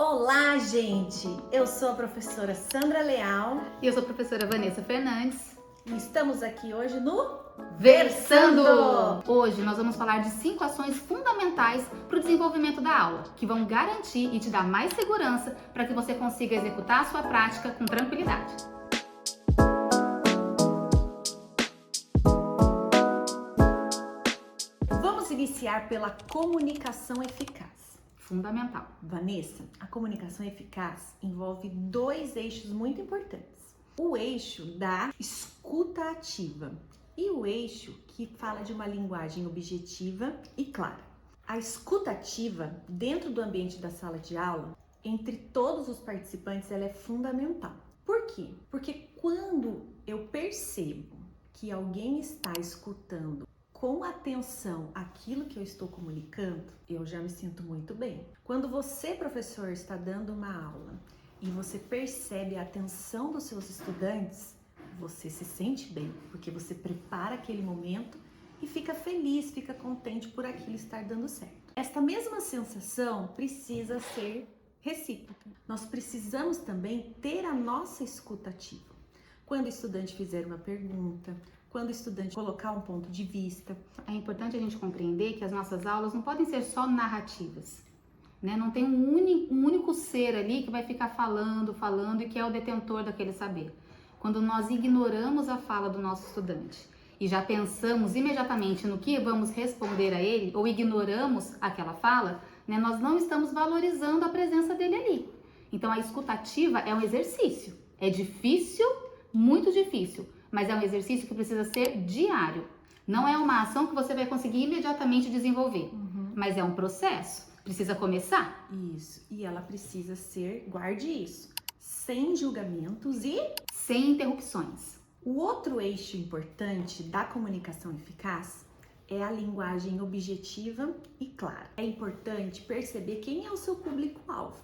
Olá, gente! Eu sou a professora Sandra Leal E eu sou a professora Vanessa Fernandes. e estamos aqui hoje no Versando! Hoje nós vamos falar de 5 ações fundamentais para o desenvolvimento da aula, que vão garantir e te dar mais segurança para que você consiga executar a sua prática com tranquilidade. Vamos iniciar pela comunicação eficaz. Fundamental. Vanessa, a comunicação eficaz envolve 2 eixos muito importantes. O eixo da escuta ativa e o eixo que fala de uma linguagem objetiva e clara. A escuta ativa, dentro do ambiente da sala de aula, entre todos os participantes, ela é fundamental. Por quê? Porque quando eu percebo que alguém está escutando com atenção aquilo que eu estou comunicando, eu já me sinto muito bem. Quando você, professor, está dando uma aula e você percebe a atenção dos seus estudantes, você se sente bem, porque você prepara aquele momento e fica feliz, fica contente por aquilo estar dando certo. Esta mesma sensação precisa ser recíproca. Nós precisamos também ter a nossa escuta ativa. Quando o estudante fizer uma pergunta, quando o estudante colocar um ponto de vista. É importante a gente compreender que as nossas aulas não podem ser só narrativas, né? Não tem um único ser ali que vai ficar falando e que é o detentor daquele saber. Quando nós ignoramos a fala do nosso estudante e já pensamos imediatamente no que vamos responder a ele ou ignoramos aquela fala, né, nós não estamos valorizando a presença dele ali. Então a escutativa é um exercício. É difícil, muito difícil, mas é um exercício que precisa ser diário. Não é uma ação que você vai conseguir imediatamente desenvolver, mas é um processo. Precisa começar. Isso, e ela precisa ser, guarde isso, sem julgamentos e sem interrupções. O outro eixo importante da comunicação eficaz é a linguagem objetiva e clara. É importante perceber quem é o seu público-alvo.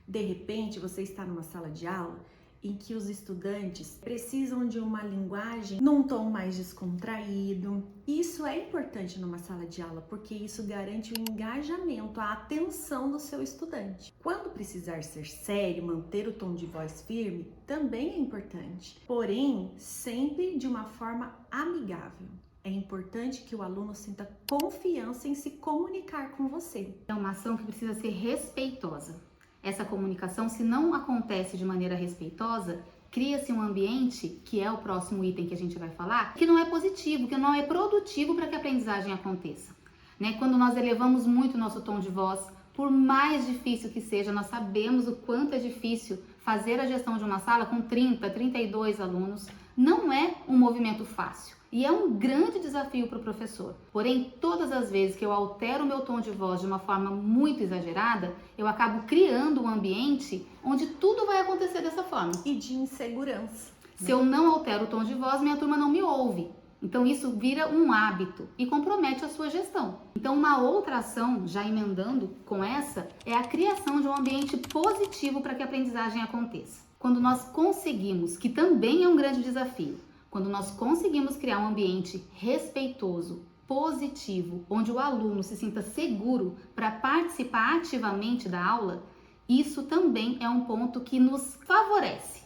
De repente, você está numa sala de aula em que os estudantes precisam de uma linguagem num tom mais descontraído. Isso é importante numa sala de aula, porque isso garante o engajamento, a atenção do seu estudante. Quando precisar ser sério, manter o tom de voz firme, também é importante, porém, sempre de uma forma amigável. É importante que o aluno sinta confiança em se comunicar com você. É uma ação que precisa ser respeitosa. Essa comunicação, se não acontece de maneira respeitosa, cria-se um ambiente, que é o próximo item que a gente vai falar, que não é positivo, que não é produtivo para que a aprendizagem aconteça. Né? Quando nós elevamos muito o nosso tom de voz, por mais difícil que seja, nós sabemos o quanto é difícil fazer a gestão de uma sala com 30, 32 alunos. Não é um movimento fácil e é um grande desafio para o professor. Porém, todas as vezes que eu altero o meu tom de voz de uma forma muito exagerada, eu acabo criando um ambiente onde tudo vai acontecer dessa forma. E de insegurança. Se eu não altero o tom de voz, minha turma não me ouve. Então isso vira um hábito e compromete a sua gestão. Então uma outra ação, já emendando com essa, é a criação de um ambiente positivo para que a aprendizagem aconteça. Quando nós conseguimos, que também é um grande desafio, quando nós conseguimos criar um ambiente respeitoso, positivo, onde o aluno se sinta seguro para participar ativamente da aula, isso também é um ponto que nos favorece,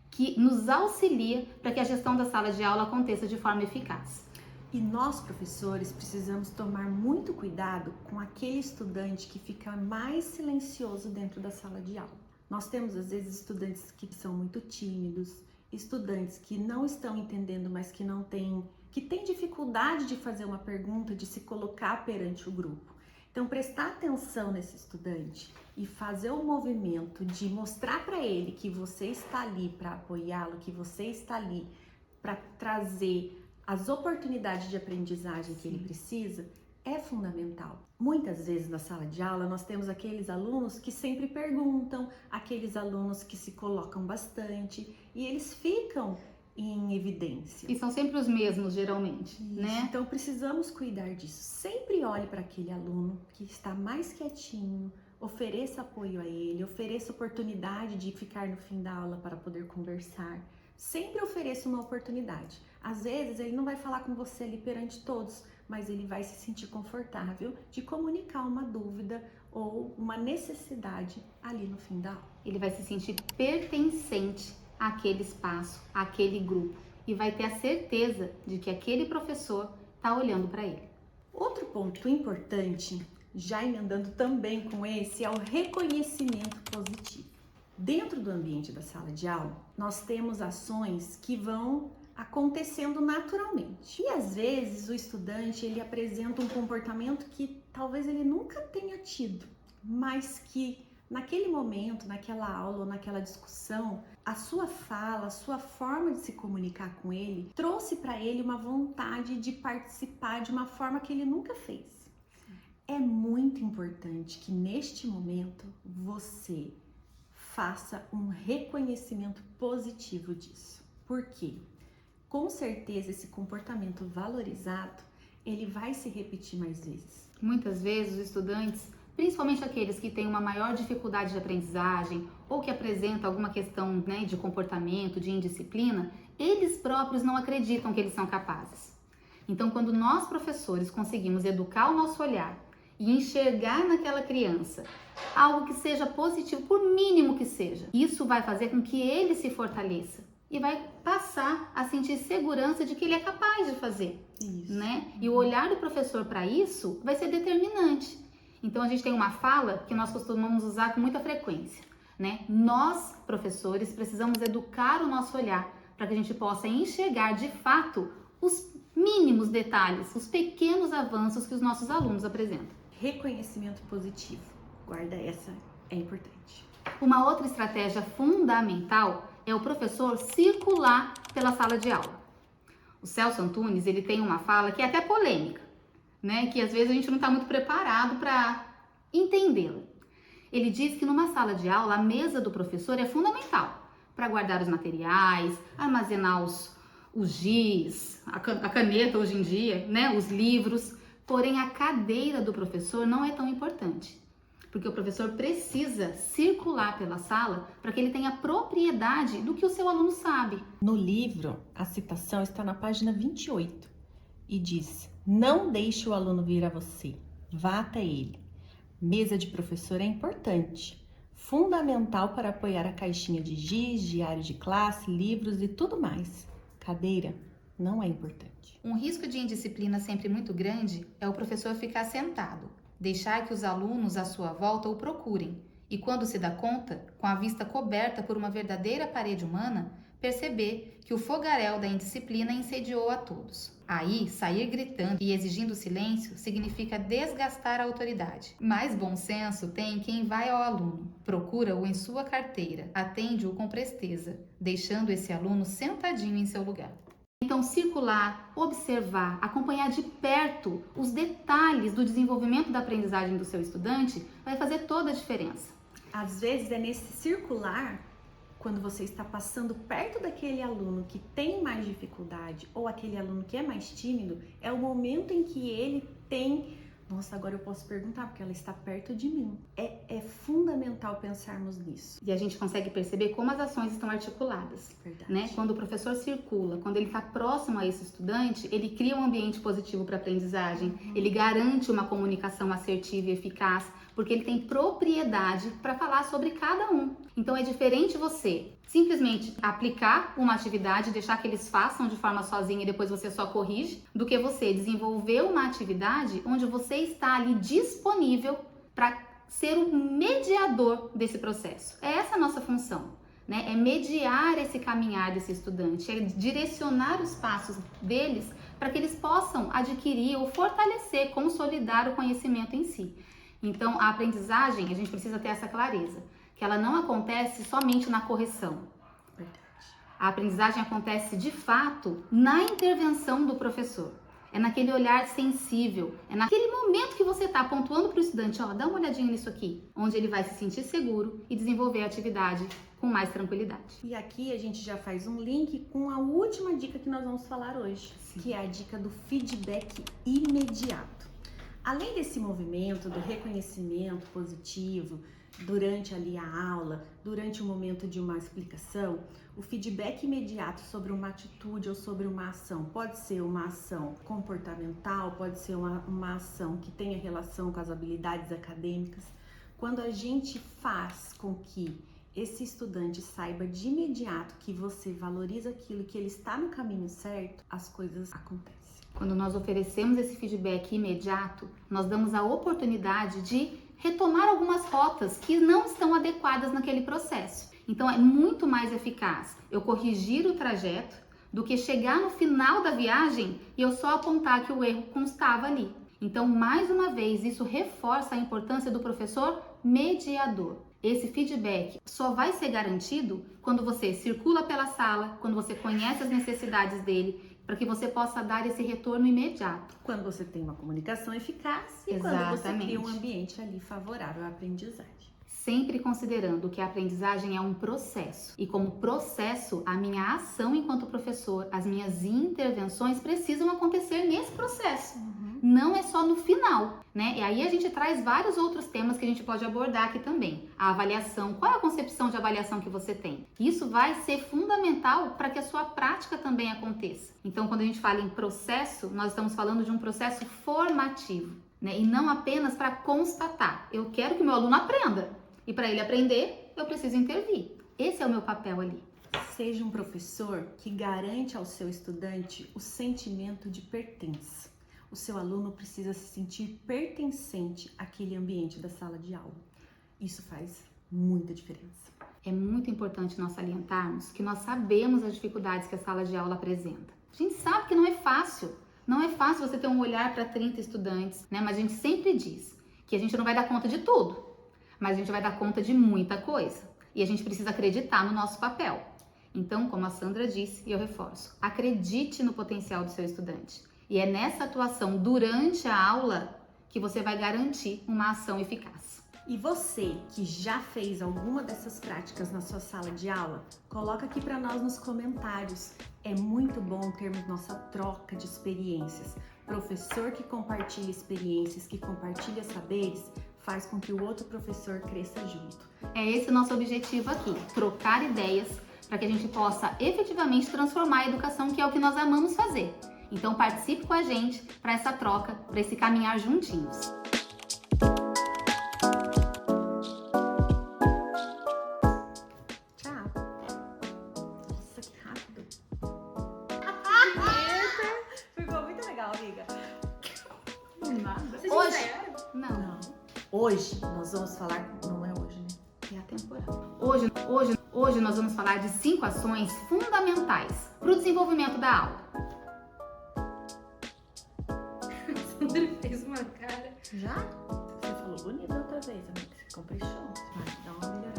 que nos auxilia para que a gestão da sala de aula aconteça de forma eficaz. E nós, professores, precisamos tomar muito cuidado com aquele estudante que fica mais silencioso dentro da sala de aula. Nós temos, às vezes, estudantes que são muito tímidos, estudantes que não estão entendendo, mas que têm dificuldade de fazer uma pergunta, de se colocar perante o grupo. Então, prestar atenção nesse estudante e fazer o movimento de mostrar para ele que você está ali para apoiá-lo, que você está ali para trazer as oportunidades de aprendizagem que ele precisa, é fundamental. Muitas vezes na sala de aula nós temos aqueles alunos que sempre perguntam, aqueles alunos que se colocam bastante e eles ficam em evidência. E são sempre os mesmos, geralmente, né? Então precisamos cuidar disso. Sempre olhe para aquele aluno que está mais quietinho, ofereça apoio a ele, ofereça oportunidade de ficar no fim da aula para poder conversar. Sempre ofereça uma oportunidade. Às vezes ele não vai falar com você ali perante todos, mas ele vai se sentir confortável de comunicar uma dúvida ou uma necessidade ali no fim da aula. Ele vai se sentir pertencente àquele espaço, àquele grupo e vai ter a certeza de que aquele professor está olhando para ele. Outro ponto importante, já emendando também com esse, é o reconhecimento positivo. Dentro do ambiente da sala de aula, nós temos ações que vão acontecendo naturalmente. E às vezes o estudante ele apresenta um comportamento que talvez ele nunca tenha tido, mas que naquele momento, naquela aula ou naquela discussão, a sua fala, a sua forma de se comunicar com ele trouxe para ele uma vontade de participar de uma forma que ele nunca fez. É muito importante que neste momento você faça um reconhecimento positivo disso. Por quê? Com certeza esse comportamento valorizado, ele vai se repetir mais vezes. Muitas vezes os estudantes, principalmente aqueles que têm uma maior dificuldade de aprendizagem ou que apresentam alguma questão, né, de comportamento, de indisciplina, eles próprios não acreditam que eles são capazes. Então, quando nós, professores, conseguimos educar o nosso olhar e enxergar naquela criança algo que seja positivo, por mínimo que seja, isso vai fazer com que ele se fortaleça e vai passar a sentir segurança de que ele é capaz de fazer, né? E o olhar do professor para isso vai ser determinante. Então, a gente tem uma fala que nós costumamos usar com muita frequência, né? Nós, professores, precisamos educar o nosso olhar para que a gente possa enxergar de fato os mínimos detalhes, os pequenos avanços que os nossos alunos apresentam. Reconhecimento positivo. Guarda essa, é importante. Uma outra estratégia fundamental é o professor circular pela sala de aula. O Celso Antunes, ele tem uma fala que é até polêmica, né? Que às vezes a gente não está muito preparado para entendê-la. Ele diz que numa sala de aula, a mesa do professor é fundamental para guardar os materiais, armazenar os giz, a caneta hoje em dia, né? Os livros. Porém, a cadeira do professor não é tão importante, porque o professor precisa circular pela sala para que ele tenha propriedade do que o seu aluno sabe. No livro, a citação está na página 28 e diz: não deixe o aluno vir a você, vá até ele. Mesa de professor é importante, fundamental para apoiar a caixinha de giz, diário de classe, livros e tudo mais. Cadeira não é importante. Um risco de indisciplina sempre muito grande é o professor ficar sentado, deixar que os alunos à sua volta o procurem e, quando se dá conta, com a vista coberta por uma verdadeira parede humana, perceber que o fogaréu da indisciplina incendiou a todos. Aí, sair gritando e exigindo silêncio significa desgastar a autoridade. Mais bom senso tem quem vai ao aluno, procura-o em sua carteira, atende-o com presteza, deixando esse aluno sentadinho em seu lugar. Então, circular, observar, acompanhar de perto os detalhes do desenvolvimento da aprendizagem do seu estudante vai fazer toda a diferença. Às vezes é nesse circular, quando você está passando perto daquele aluno que tem mais dificuldade ou aquele aluno que é mais tímido, é o momento em que ele tem... Nossa, agora eu posso perguntar, porque ela está perto de mim. É fundamental pensarmos nisso. E a gente consegue perceber como as ações estão articuladas. Verdade. Né? Quando o professor circula, quando ele está próximo a esse estudante, ele cria um ambiente positivo para a aprendizagem, ele garante uma comunicação assertiva e eficaz, porque ele tem propriedade para falar sobre cada um. Então é diferente você simplesmente aplicar uma atividade, deixar que eles façam de forma sozinha e depois você só corrige, do que você desenvolver uma atividade onde você está ali disponível para ser o mediador desse processo. É essa a nossa função, né? É mediar esse caminhar desse estudante, é direcionar os passos deles para que eles possam adquirir ou fortalecer, consolidar o conhecimento em si. Então, a aprendizagem, a gente precisa ter essa clareza, que ela não acontece somente na correção. Verdade. A aprendizagem acontece, de fato, na intervenção do professor. É naquele olhar sensível, é naquele momento que você está pontuando para o estudante, ó, dá uma olhadinha nisso aqui, onde ele vai se sentir seguro e desenvolver a atividade com mais tranquilidade. E aqui a gente já faz um link com a última dica que nós vamos falar hoje, que é a dica do feedback imediato. Além desse movimento do reconhecimento positivo durante ali a aula, durante o momento de uma explicação, o feedback imediato sobre uma atitude ou sobre uma ação pode ser uma ação comportamental, pode ser uma ação que tenha relação com as habilidades acadêmicas, Quando a gente faz com que esse estudante saiba de imediato que você valoriza aquilo, que ele está no caminho certo, as coisas acontecem. Quando nós oferecemos esse feedback imediato, nós damos a oportunidade de retomar algumas rotas que não estão adequadas naquele processo. Então é muito mais eficaz eu corrigir o trajeto do que chegar no final da viagem e eu só apontar que o erro constava ali. Então, mais uma vez, isso reforça a importância do professor mediador. Esse feedback só vai ser garantido quando você circula pela sala, quando você conhece as necessidades dele, para que você possa dar esse retorno imediato. Quando você tem uma comunicação eficaz e quando você cria um ambiente ali favorável à aprendizagem. Sempre considerando que a aprendizagem é um processo. E como processo, a minha ação enquanto professor, as minhas intervenções precisam acontecer nesse processo. Não é só no final, né? E aí a gente traz vários outros temas que a gente pode abordar aqui também. A avaliação, qual é a concepção de avaliação que você tem? Isso vai ser fundamental para que a sua prática também aconteça. Então, quando a gente fala em processo, nós estamos falando de um processo formativo, né? E não apenas para constatar. Eu quero que o meu aluno aprenda. E para ele aprender, eu preciso intervir. Esse é o meu papel ali. Seja um professor que garante ao seu estudante o sentimento de pertença. O seu aluno precisa se sentir pertencente àquele ambiente da sala de aula. Isso faz muita diferença. É muito importante nós salientarmos que nós sabemos as dificuldades que a sala de aula apresenta. A gente sabe que não é fácil. Não é fácil você ter um olhar para 30 estudantes, né? Mas a gente sempre diz que a gente não vai dar conta de tudo, mas a gente vai dar conta de muita coisa. E a gente precisa acreditar no nosso papel. Então, como a Sandra disse, e eu reforço, acredite no potencial do seu estudante. E é nessa atuação durante a aula que você vai garantir uma ação eficaz. E você que já fez alguma dessas práticas na sua sala de aula, coloca aqui para nós nos comentários. É muito bom termos nossa troca de experiências. Professor que compartilha experiências, que compartilha saberes, faz com que o outro professor cresça junto. É esse o nosso objetivo aqui, trocar ideias para que a gente possa efetivamente transformar a educação, que é o que nós amamos fazer. Então participe com a gente para essa troca, para esse caminhar juntinhos. Tchau! Nossa, que rápido! Ficou muito legal, amiga. Nada. Hoje? Não. Hoje nós vamos falar... Não é hoje, né? É atemporal. Hoje nós vamos falar de 5 ações fundamentais para o desenvolvimento da aula. Sandra fez uma cara. Já? Você falou bonito outra vez, amiga. Comprei show. Vai, dá uma melhorada.